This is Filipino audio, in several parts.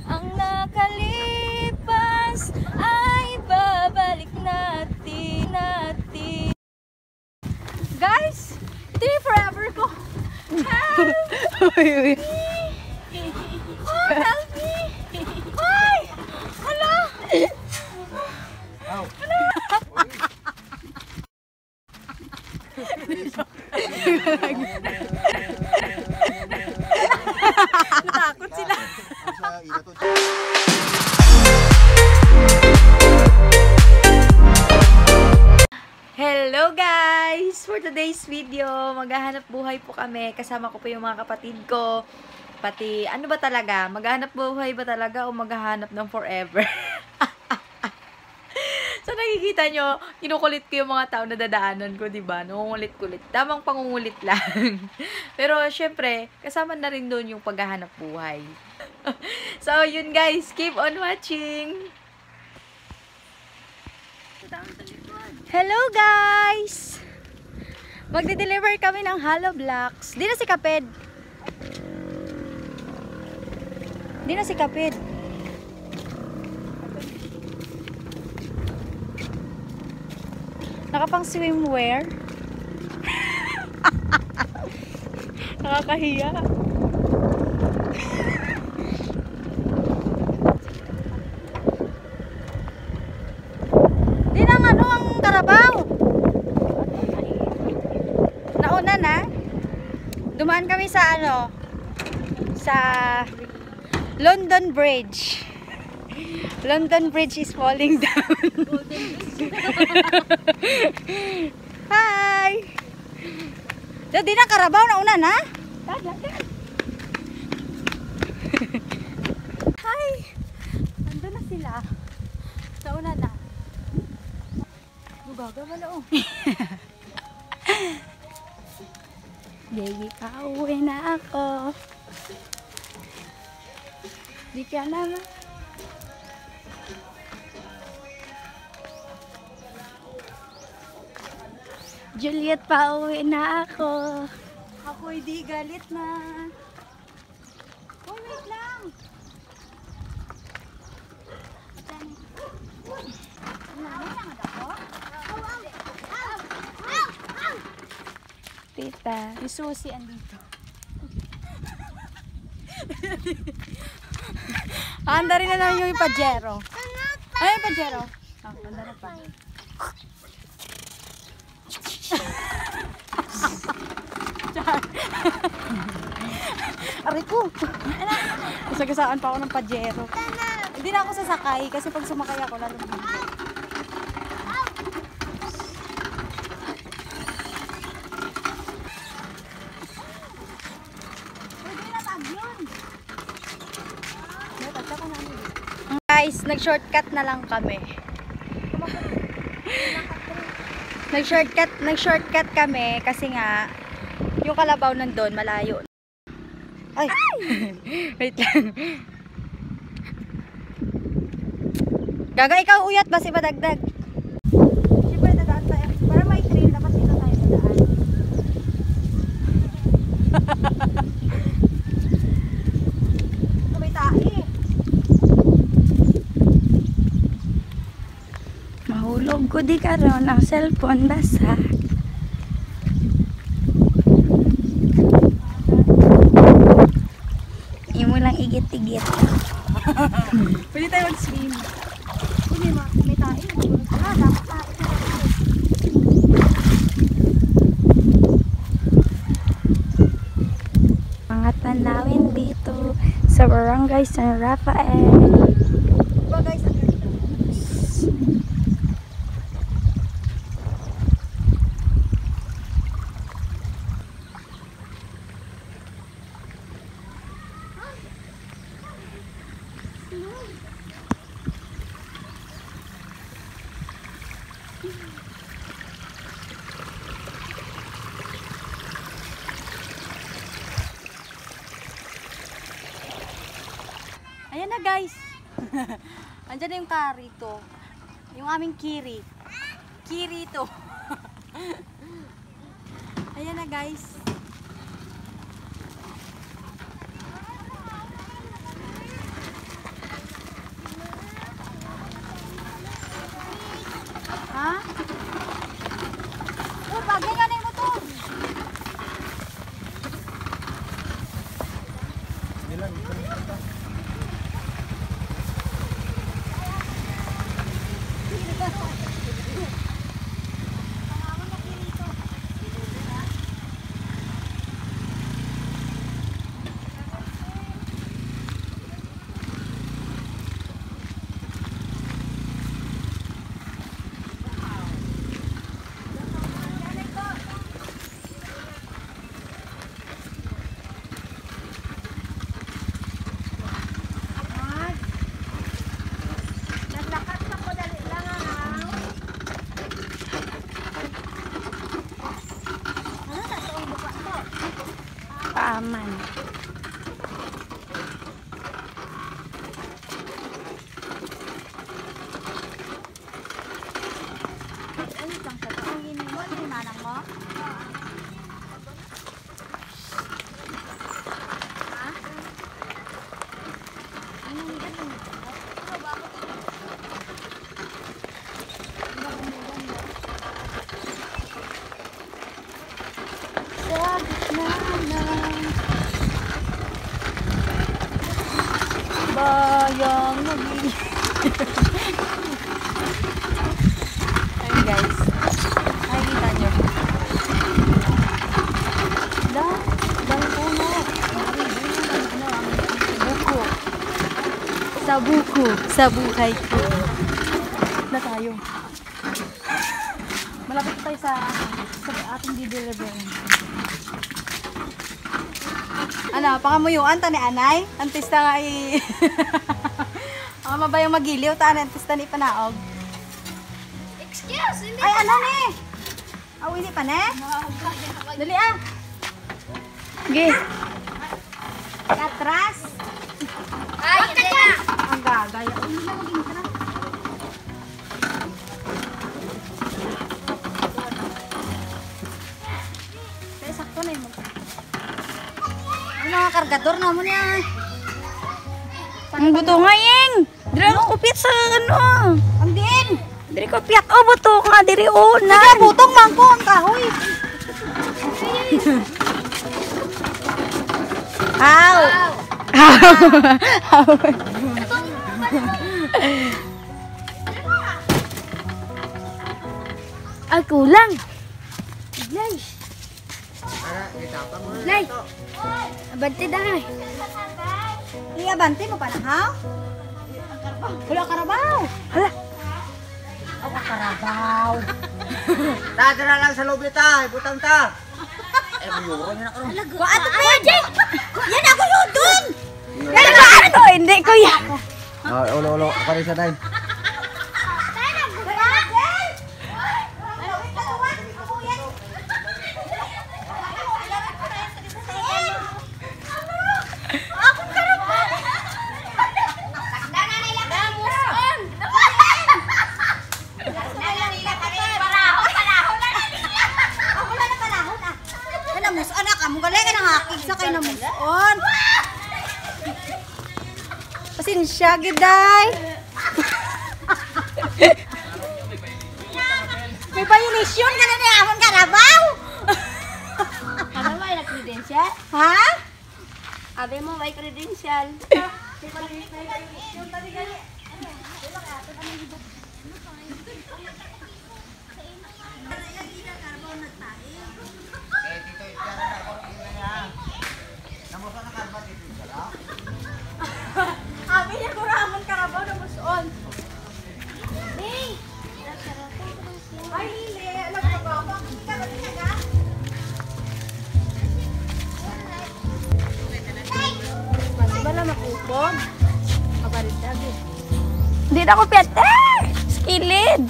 Ang nakalipas ay babalik natin. Guys, ito yung forever ko. Help me! Oh, help me! Ay! Hala! Natakot sila. Hello guys! For today's video, maghahanap buhay po kami. Kasama ko po yung mga kapatid ko. Pati, ano ba talaga? Maghahanap buhay ba talaga o maghahanap ng forever? So nakikita nyo, kinukulit ko yung mga tao na dadaanan ko, diba? Nangungulit-kulit. Tamang pangungulit lang. Pero syempre, kasama na rin doon yung paghahanap buhay. So yun guys, keep on watching! Hello guys! Magde-deliver kami ng hollow blocks. Di na si Kaped. Di na si Kaped. Nakapang swimwear. Nakakahiya. Di na ano ang karabaw. Nauna na. Dumaan kami sa ano, sa London Bridge. London Bridge is falling down. Hi! So, di na karabaw, nauna na? Hi! Nandun na sila. Nauna na. Lugaga wala oh. Baby, pauwi na ako. Di ka naman. Juliet, pauwi na ako. Ako'y di galit na. Oh, wait lang. Tita, yung susi andito. Anda rin na lang yung Pajero. Ay, yung Pajero. Anda na pa. Aray ko. Kasagasaan pa ako ng Pajero. Hindi na ako sasakay kasi pag sumakay ako lalo bigla. Guys, nag-shortcut na lang kami. Nag-shortcut kami kasi nga yung kalabaw nandun malayo. Ay! Wait lang. Gaga, ikaw uyat ba si Badagdag? Siyempre dadaan tayo. Para may trail dapat dito tayo dadaan. May tae. Mahulog ko di karon ang cellphone basa. Imo lang igit-igit. Pwede tayo mag-swim. Pwede may tayo. Dapat tayo. Mga tanawin dito sa Barangay San Rafael. Bagay sa ganda. Ayan na guys. Andyan na yung kari to. Yung aming kiri. Kiri to. Ayan na guys. halaman. Ano bang sa pangin mo? Ano manang mo? Ha? Anong ganun? Sa gitna ng bayang nag-iisip. Ayun guys. Nakikita nyo. Dang puno. Buko. Sa buko. Sa buhay ko. Na tayo. Malapit tayo sa ating didelivery. Ano, pangamuyuan ta ni Anay? Antista nga Ang mabayang magiliw ta antista ni Panaog. Excuse me. Ay, ano ni? Aw, hindi pa ne? Dali ah. Sige. Katras. Ay, hindi na. Ang gagaya. Hindi na maging katras. Kaya sakto na yun. Ano mga kargador na mo niya? Ang buto nga yung. Dira ko kupit sa ano. Ang din. Diri ko piat. Oh, buto nga. Diri una. Sige, butong mangko ang kahoy. Ow. Ay, kulang. Lay. Lay. Abante dahay. Iabante mo pa na, ha? Wala karabaw. Hala. Wala karabaw. Dadala lang sa loob nita, butang ta. Eh, mayuro niya na karoon. Kuan pa. Yan ako yun dun. Ano? Hindi ko yan. Ulo, paris na tayo. Pasensya, giday. May violation ka na niya amon karabaw. Ano ba yung credential? Ha? Abi mo may credential. Abi niya ko ramon karabaw na muson. Ay, hindi. Nagpapabang. Hindi ka ba niya? Di ba na makupog? Kabarid lagi. Hindi na ko piat. Skilid.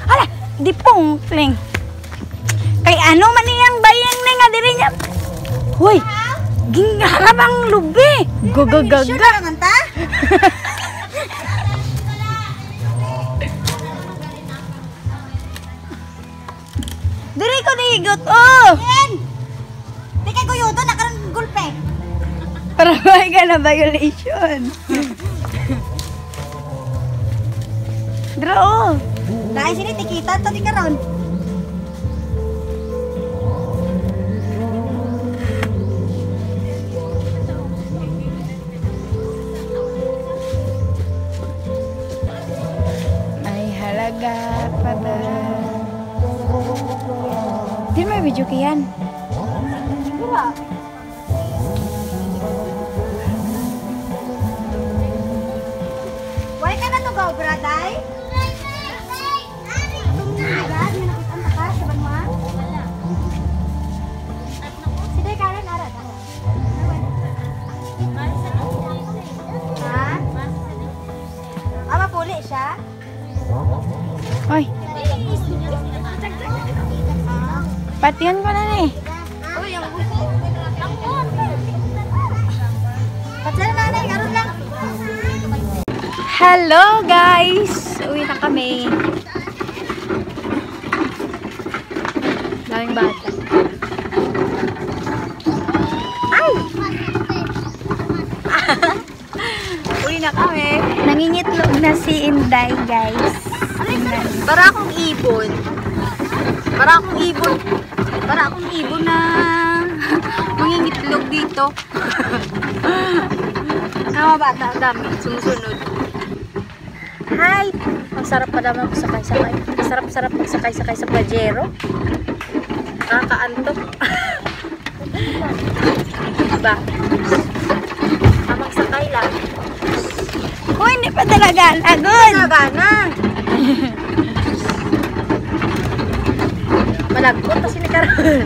Hala, di pungkling. Kay ano man niyang bayang na nga diri niya. Hoy, gingarabang lubi. Gagagaga. Naman ta? Diri ko nihigot, oh. Di kay guyuto na karon gulpe. Para may ka na violation. Dira, oh. Dahil sini tikita to di karon. May halaga pa ba? Di may video ka yan. Why ka na to gaw, braday? Agad, may nakita ang takas sa banwa. Sige, Karen, arad. Ha? Ama, puli siya? Hoy, patiyan ko na ni. Uy, Hello guys! Uwi na kami. Daming bata. Ay! Uwi na kami. Nangingitlog na si Inday guys. Para akong ibon. Para akong ibon. Para akong ibon na mangingitlog dito. Mga bata, ang dami. Sumusunod. Hi! Ang sarap pa naman magsakay-sakay. Sarap-sarap magsakay-sakay sa Pajero. Nakakaantok. Diba? Tamang sakay lang. Oh, hindi pa talaga. Agod! Nagana. Malagkot kasi nagkaroon.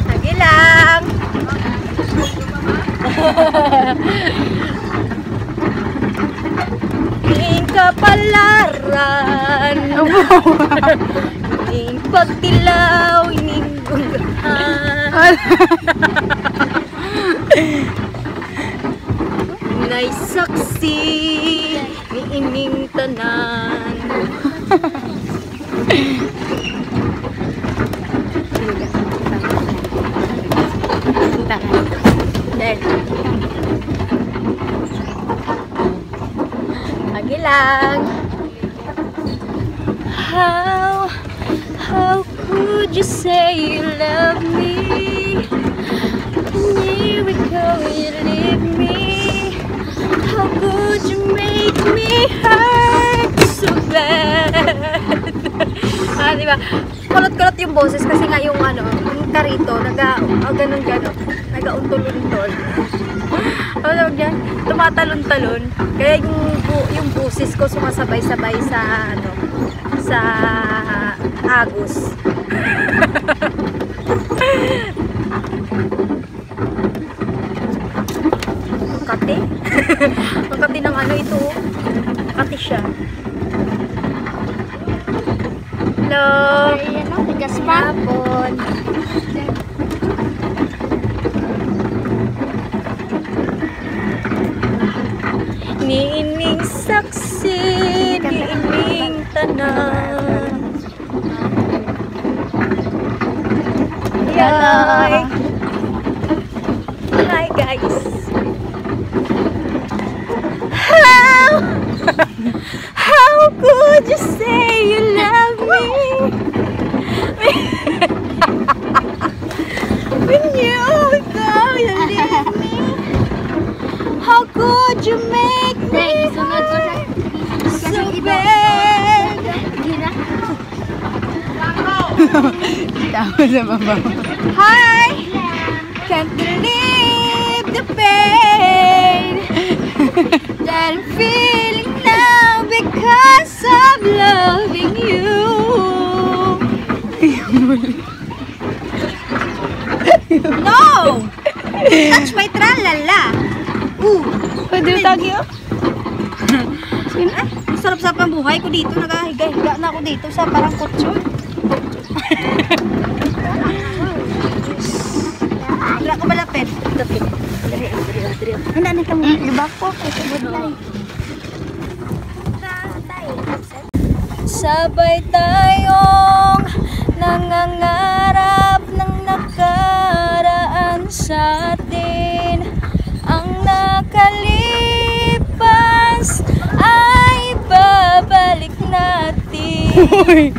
Lagi lang. Iing kapalaran. Iing pagtilaw. Iing gunggahan. Nay saksi ni ining tanan. Lagi lang. How could you say you love me? Here we go, you leave me. How could you make me hurt so bad? Diba? Kulot-kulot yung boses kasi nga yung yung karito, ganun-ganon, nag-auntol-untol. Ano yan? Tumatalon-talon. Kaya yung boses ko sumasabay-sabay sa sa agos. Makati? Makati ng ito. Makati siya. Hello! Tigas pa. Hapon. Niining saksi, niining tanan. Hi guys. How could you say you love me when you go, you leave me? How could you make me so bad? Hi! Can't believe the pain that I'm feeling now because of loving you. No! Touch my tralala. Pwede tagyo? Sarap-sarap ang buhay ko dito. Nagahiga-higa na ako dito sa parang kutso. Wala ko malapit. Lapit. Handa na kang iba ko. Sabay tayong nangangarap ng nakaraan sa atin. Ang nakalipas ay babalik natin.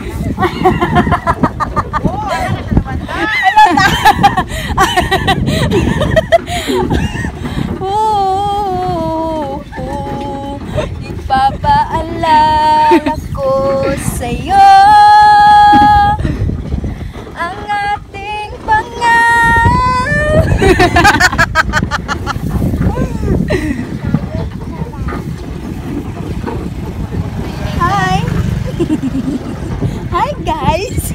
Ipapaalala ko sa'yo ang ating Hi! Hi guys!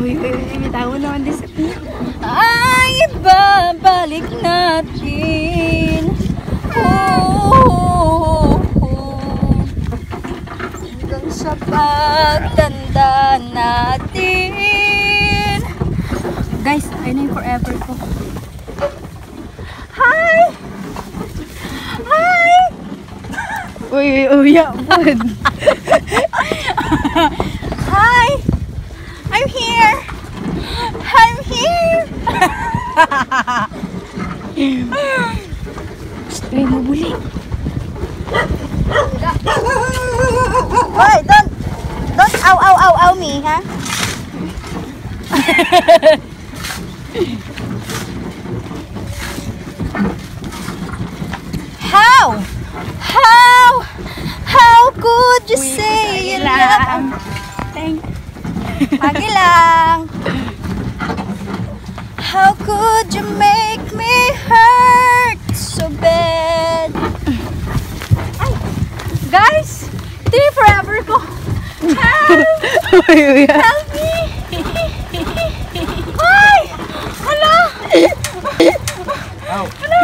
Uy, may tao naman din sa Ay, ibabalik natin. Hanggang sa pagtanda natin. Guys, ayun na yung forever ko. How Uy, uya, bud. Hi! I'm here! I'm here! Uy, mabuli. Hoy, don't ow me, ha? How could you say you love? Pagi lang. How could you make me hurt so bad? Ay, guys, ito yung forever ko. Help me! Ay! Hala! Hala!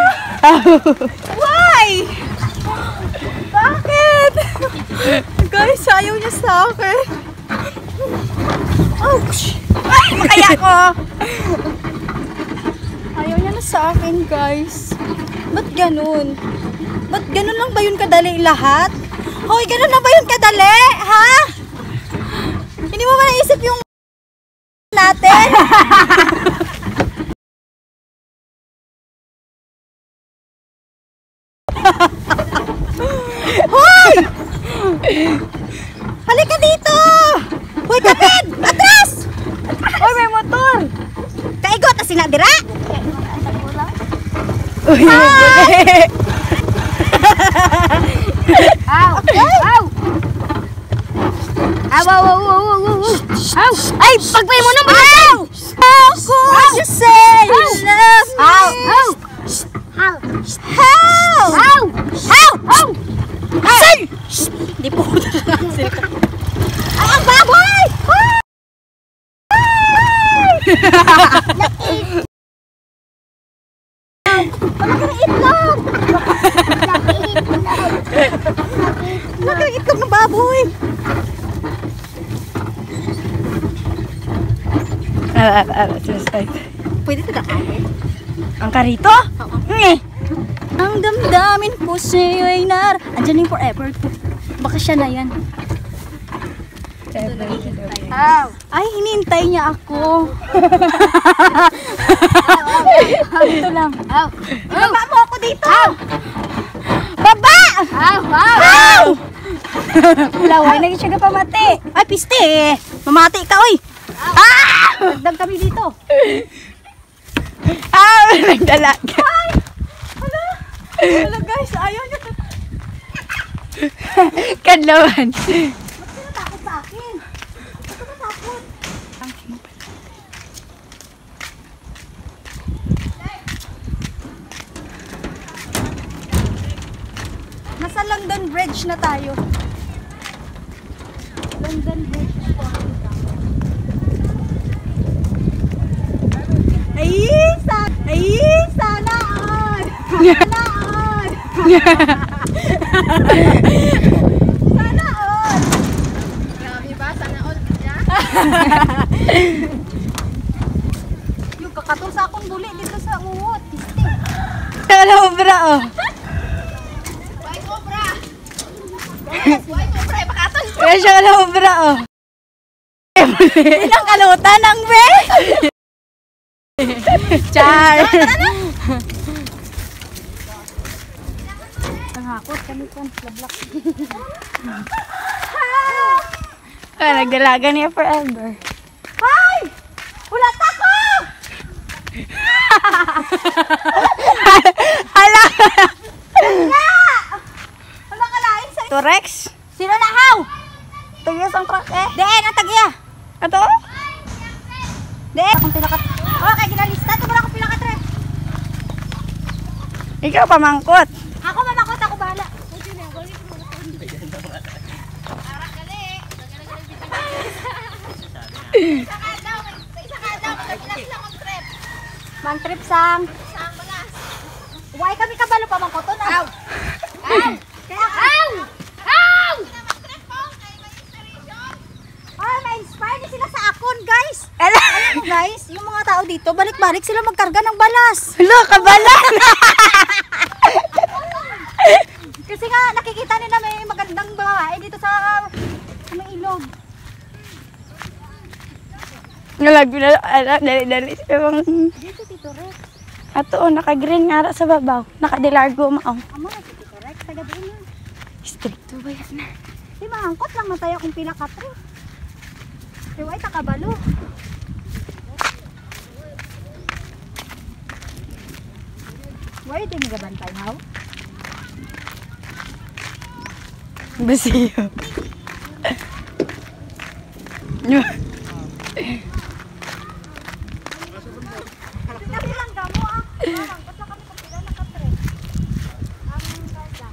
Why? Bakit? Guys, ayaw niya sa akin. Ouch! Ay, makaya ko! Ayaw niya na sa akin, guys. Ba't ganun? Ba't ganun lang ba yun kadali lahat? Hoy, ganun lang ba yun kadali? Ha? Hindi mo ba naisip yung natin? Hoy! Halika dito! Hoy, kapit! Atras! Hoy, may motor! Kaigo, tas sinadira! Uy, Aw! Aw! Aw! Ay, pagpay mo naman! Aw! How could you say you love me? Aw! Aw! How? How? How? How? Sir! Hindi po ko talaga. Ay, ang baboy! Nakaitlog! Nakaitlog ng baboy! Pwede ito dakain? Ang karito? Oo. Ang damdamin po sa'yo ay andyan yung forever ko. Baka siya na yan. Ay, hinintay niya ako. Ito lang. Baba mo ako dito! Baba! Laway, naging siya ka pamati. Ay, piste eh. Mamati ka, oy. Dagdag kami dito. Nagdalaga. Hala guys, ayaw niya. Kadlawan. Ba't ka natakot sa akin? Ba't ka natakot? Nasa London Bridge na tayo. London Bridge na tayo. Sana all! Sana all! Sana all! Grabe ba? Sana all? Yung kakatong sa akong buli dito sa uwot. Kala obra, oh. White obra! White obra, ipakaton! Kaya siya kala obra, oh. Ilang kalutan ang be! Char! Nanghakot kami po, lablak. Nagdalaga niya forever. Hi! Ulat ako! Hala! Hala ka lain sa'yo. Ito, Rex? Sino na how? Tagya sang truck eh. Deen, ang tagya. Ito? Deen. Akong pinakat. Okay, ginalista. Ito mo na akong pinakatre. Ikaw pamangkot. Ako mamangkot, ako bahala. Isa ka daw, magabilas lang ang trip. Man trip sang? Sang balas. Huwag kami kabalo pamangkoton. Aw! Aw! Aw! Aw! Oh, ma-inspire na sila sa akon, guys. Alam mo, guys, yung mga tao dito, balik-balik sila magkarga ng balas. Hala, kabalan! Kasi nga, nakikita nila may hain dito sa may ilog. Ngalag na ala dali-dali emang Dito, Tito Rex. ato naka-green nga ra sa babaw, naka-dilargo mao. Amo na, Tito Rex. Taga doon na. Stricto ba yan? Di maangkot lang man tayo kung pila ka tre. Pero ay takabalo. Why di mga bantay haw? Basiyo. Kasi lang kamo ah. Maangkot lang kami kung pila na ka tre. Ang karga.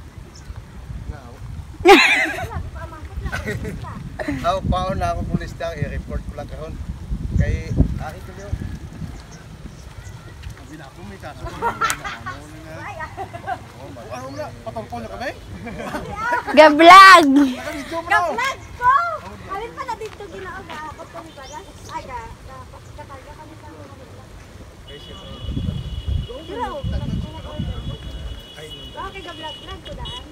Ako paon na ako pulis na, i-report ko lang kahon. Kay akin ko niyo. Sabi na ako may kaso. Ano na, patangko niyo kami? Gablag. Naka-video mo na. Kaplag ko! Alin pa na dito ginaog ah. Ako kami pala. Ay ka. Kakarga kami sa mga kaplag. Dito. Okay, gablag-lag ko daan.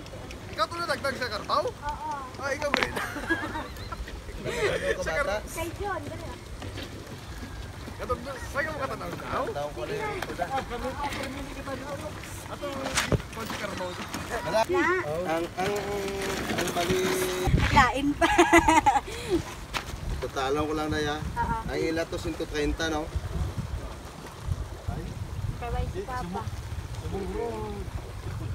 Ikaw tuloy nagdag sa karpaw? Oo. Ay, ikaw rin. Sa karpaw? Kay John, dali ah. Saan ka makatanaw daw? Taong ko rin ito na. Ato, pag si karpaw. Na, Ang bali, naglain pa. totalan ko lang na ya. Oo. Ang ila to 130, no? Kaway si Papa. Siguro,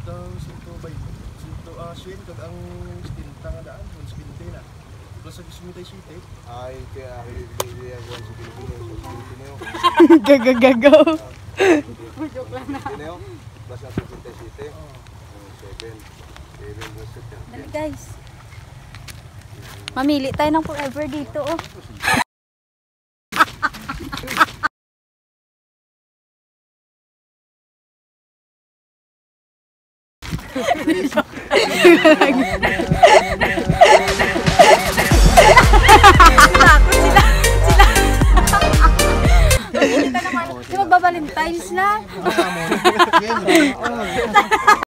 daw 120 kag ang stinta nga daan, 120 na. Plus ang sumintay-sitay. Ay, kaya hindi ako sa Pilipino. Gagagago. Pilipino. Plus ang sumintay-sitay. 7 plus 7. Dali guys. Mamili tayo ng forever dito oh. Di magba-Valentine's na.